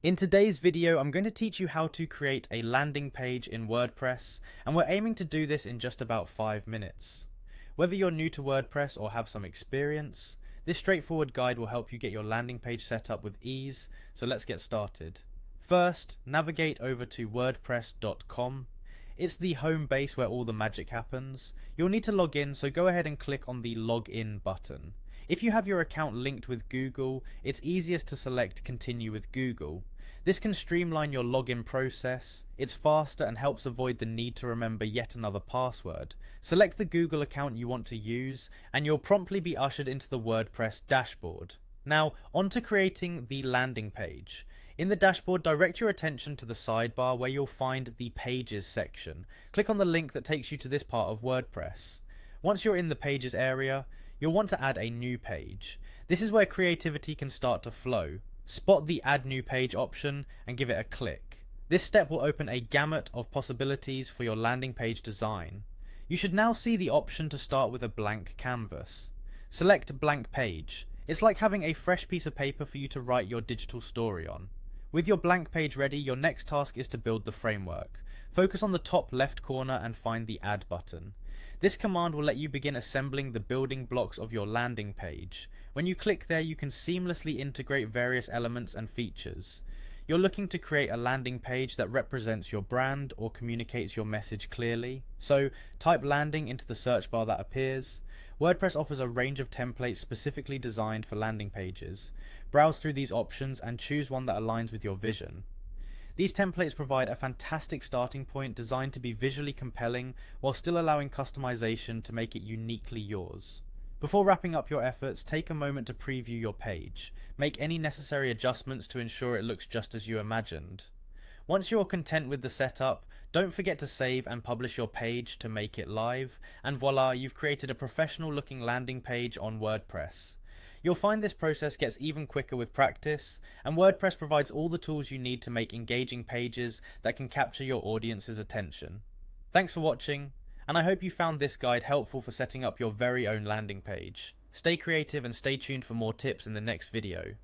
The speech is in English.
In today's video, I'm going to teach you how to create a landing page in WordPress, and we're aiming to do this in just about 5 minutes. Whether you're new to WordPress or have some experience, this straightforward guide will help you get your landing page set up with ease, so let's get started. First, navigate over to wordpress.com. It's the home base where all the magic happens. You'll need to log in, so go ahead and click on the login button. If you have your account linked with Google, it's easiest to select Continue with Google. This can streamline your login process, it's faster and helps avoid the need to remember yet another password. Select the Google account you want to use, and you'll promptly be ushered into the WordPress dashboard. Now, on to creating the landing page. In the dashboard, direct your attention to the sidebar where you'll find the Pages section. Click on the link that takes you to this part of WordPress. Once you're in the Pages area, you'll want to add a new page. This is where creativity can start to flow. Spot the Add New Page option and give it a click. This step will open a gamut of possibilities for your landing page design. You should now see the option to start with a blank canvas. Select Blank Page. It's like having a fresh piece of paper for you to write your digital story on. With your blank page ready, your next task is to build the framework. Focus on the top left corner and find the Add button. This command will let you begin assembling the building blocks of your landing page. When you click there, you can seamlessly integrate various elements and features. You're looking to create a landing page that represents your brand or communicates your message clearly. So type landing into the search bar that appears. WordPress offers a range of templates specifically designed for landing pages. Browse through these options and choose one that aligns with your vision. These templates provide a fantastic starting point designed to be visually compelling while still allowing customization to make it uniquely yours. Before wrapping up your efforts, take a moment to preview your page. Make any necessary adjustments to ensure it looks just as you imagined. Once you're content with the setup, don't forget to save and publish your page to make it live, and voila, you've created a professional looking landing page on WordPress. You'll find this process gets even quicker with practice, and WordPress provides all the tools you need to make engaging pages that can capture your audience's attention. Thanks for watching, and I hope you found this guide helpful for setting up your very own landing page. Stay creative and stay tuned for more tips in the next video.